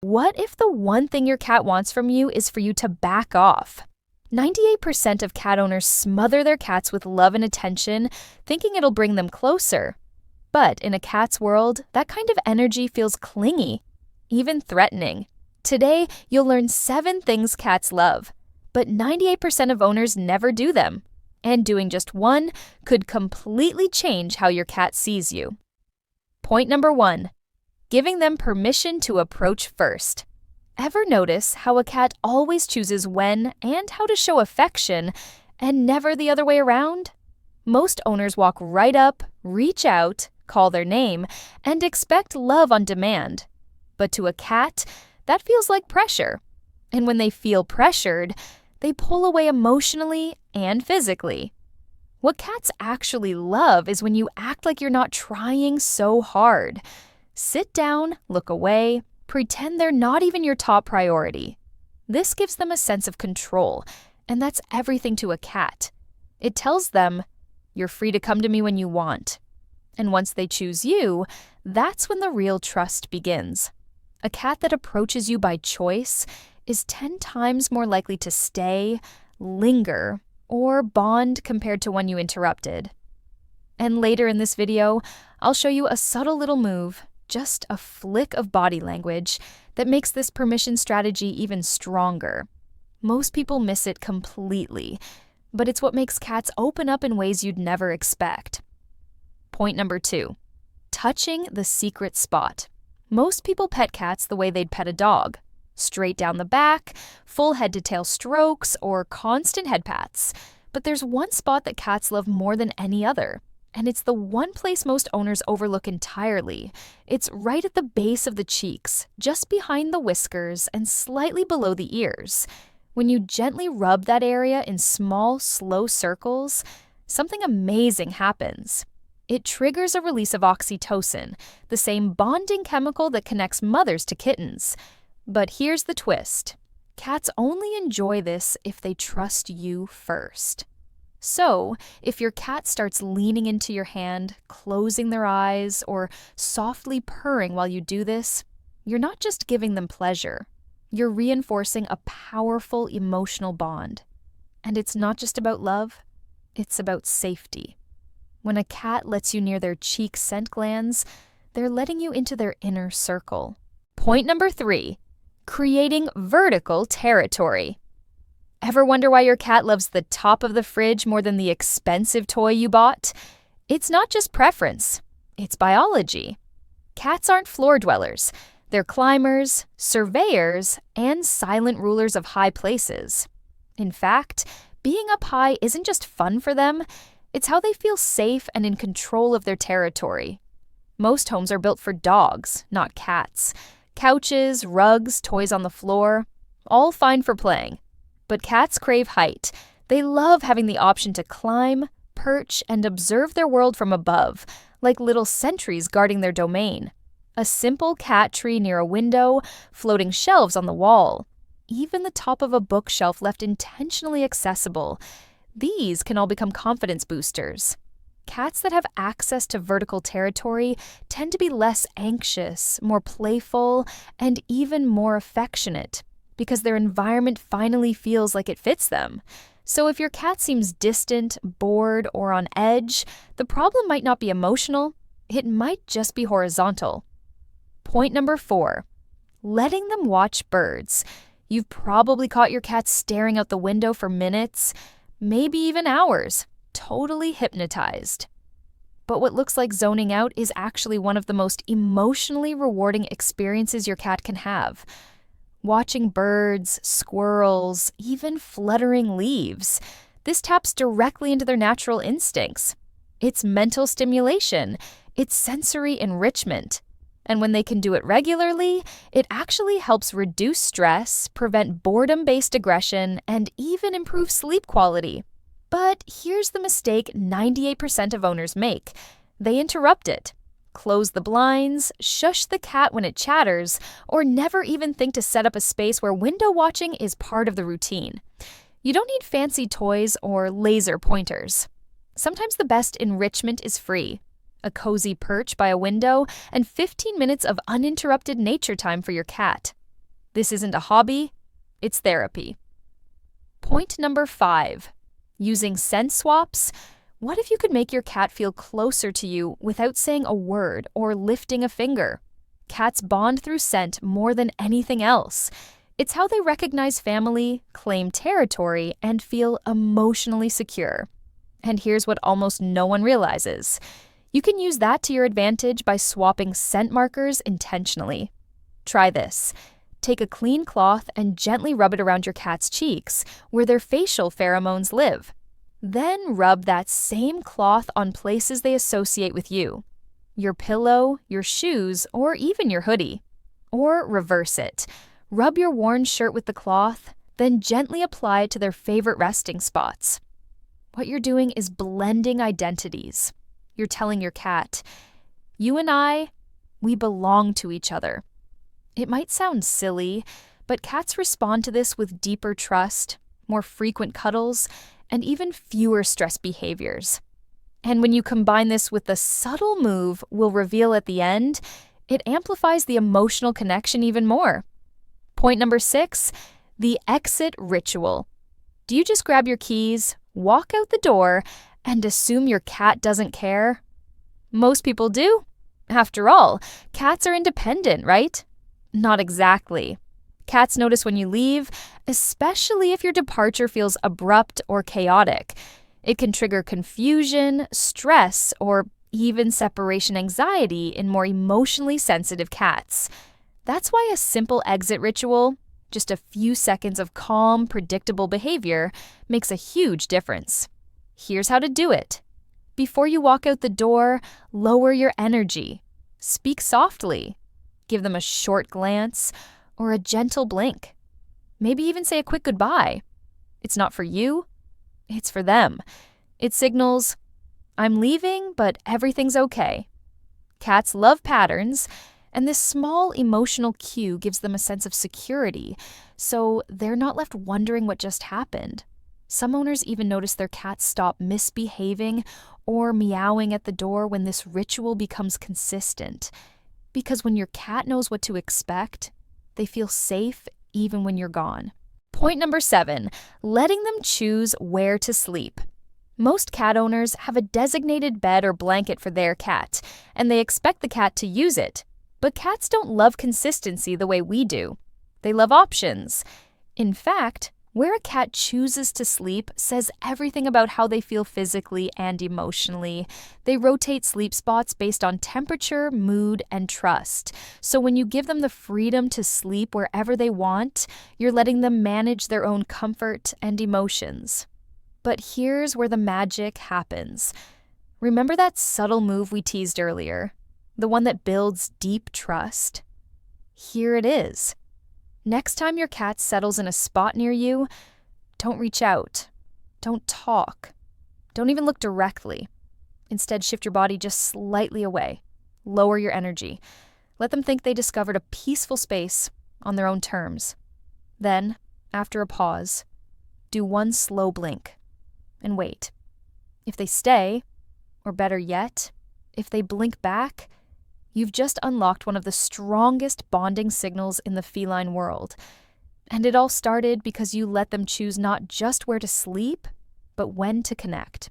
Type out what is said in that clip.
What if the one thing your cat wants from you is for you to back off? 98% of cat owners smother their cats with love and attention, thinking it'll bring them closer. But in a cat's world, that kind of energy feels clingy, even threatening. Today, you'll learn 7 things cats love, but 98% of owners never do them. And doing just one could completely change how your cat sees you. Point number 1. Giving them permission to approach first. Ever notice how a cat always chooses when and how to show affection, and never the other way around? Most owners walk right up, reach out, call their name, and expect love on demand. But to a cat, that feels like pressure. And when they feel pressured, they pull away emotionally and physically. What cats actually love is when you act like you're not trying so hard. Sit down, look away, pretend they're not even your top priority. This gives them a sense of control, and that's everything to a cat. It tells them, you're free to come to me when you want. And once they choose you, that's when the real trust begins. A cat that approaches you by choice is 10 times more likely to stay, linger, or bond compared to one you interrupted. And later in this video, I'll show you a subtle little move, just a flick of body language, that makes this permission strategy even stronger. Most people miss it completely, but it's what makes cats open up in ways you'd never expect. Point number 2. Touching the secret spot. Most people pet cats the way they'd pet a dog. Straight down the back, full head-to-tail strokes, or constant head pats. But there's one spot that cats love more than any other. And it's the one place most owners overlook entirely. It's right at the base of the cheeks, just behind the whiskers and slightly below the ears. When you gently rub that area in small, slow circles, something amazing happens. It triggers a release of oxytocin, the same bonding chemical that connects mothers to kittens. But here's the twist. Cats only enjoy this if they trust you first. So, if your cat starts leaning into your hand, closing their eyes, or softly purring while you do this, you're not just giving them pleasure. You're reinforcing a powerful emotional bond. And it's not just about love, it's about safety. When a cat lets you near their cheek scent glands, they're letting you into their inner circle. Point number 3. Creating vertical territory. Ever wonder why your cat loves the top of the fridge more than the expensive toy you bought? It's not just preference, it's biology. Cats aren't floor dwellers. They're climbers, surveyors, and silent rulers of high places. In fact, being up high isn't just fun for them, it's how they feel safe and in control of their territory. Most homes are built for dogs, not cats. Couches, rugs, toys on the floor, all fine for playing. But cats crave height. They love having the option to climb, perch, and observe their world from above, like little sentries guarding their domain. A simple cat tree near a window, floating shelves on the wall. Even the top of a bookshelf left intentionally accessible. These can all become confidence boosters. Cats that have access to vertical territory tend to be less anxious, more playful, and even more affectionate, because their environment finally feels like it fits them. So if your cat seems distant, bored, or on edge, the problem might not be emotional, it might just be horizontal. Point number 4. Letting them watch birds. You've probably caught your cat staring out the window for minutes, maybe even hours, totally hypnotized. But what looks like zoning out is actually one of the most emotionally rewarding experiences your cat can have. Watching birds, squirrels, even fluttering leaves. This taps directly into their natural instincts. It's mental stimulation. It's sensory enrichment. And when they can do it regularly, it actually helps reduce stress, prevent boredom-based aggression, and even improve sleep quality. But here's the mistake 98% of owners make. They interrupt it. Close the blinds, shush the cat when it chatters, or never even think to set up a space where window watching is part of the routine. You don't need fancy toys or laser pointers. Sometimes the best enrichment is free. A cozy perch by a window and 15 minutes of uninterrupted nature time for your cat. This isn't a hobby, it's therapy. Point number 5. Using scent swaps. What if you could make your cat feel closer to you without saying a word or lifting a finger? Cats bond through scent more than anything else. It's how they recognize family, claim territory, and feel emotionally secure. And here's what almost no one realizes. You can use that to your advantage by swapping scent markers intentionally. Try this. Take a clean cloth and gently rub it around your cat's cheeks, where their facial pheromones live. Then rub that same cloth on places they associate with you. Your pillow, your shoes, or even your hoodie. Or reverse it. Rub your worn shirt with the cloth, then gently apply it to their favorite resting spots. What you're doing is blending identities. You're telling your cat, you and I, we belong to each other. It might sound silly, but cats respond to this with deeper trust, more frequent cuddles, and even fewer stress behaviors. And when you combine this with the subtle move we'll reveal at the end, it amplifies the emotional connection even more. Point number 6, the exit ritual. Do you just grab your keys, walk out the door, and assume your cat doesn't care? Most people do. After all, cats are independent, right? Not exactly. Cats notice when you leave, especially if your departure feels abrupt or chaotic. It can trigger confusion, stress, or even separation anxiety in more emotionally sensitive cats. That's why a simple exit ritual, just a few seconds of calm, predictable behavior, makes a huge difference. Here's how to do it. Before you walk out the door, lower your energy. Speak softly. Give them a short glance or a gentle blink. Maybe even say a quick goodbye. It's not for you, it's for them. It signals, I'm leaving, but everything's okay. Cats love patterns, and this small emotional cue gives them a sense of security, so they're not left wondering what just happened. Some owners even notice their cats stop misbehaving or meowing at the door when this ritual becomes consistent. Because when your cat knows what to expect, they feel safe even when you're gone. Point number 7, letting them choose where to sleep. Most cat owners have a designated bed or blanket for their cat, and they expect the cat to use it. But cats don't love consistency the way we do. They love options. In fact, where a cat chooses to sleep says everything about how they feel physically and emotionally. They rotate sleep spots based on temperature, mood, and trust. So when you give them the freedom to sleep wherever they want, you're letting them manage their own comfort and emotions. But here's where the magic happens. Remember that subtle move we teased earlier? The one that builds deep trust? Here it is. Next time your cat settles in a spot near you, don't reach out. Don't talk. Don't even look directly. Instead, shift your body just slightly away. Lower your energy. Let them think they discovered a peaceful space on their own terms. Then, after a pause, do one slow blink and wait. If they stay, or better yet, if they blink back, you've just unlocked one of the strongest bonding signals in the feline world. And it all started because you let them choose not just where to sleep, but when to connect.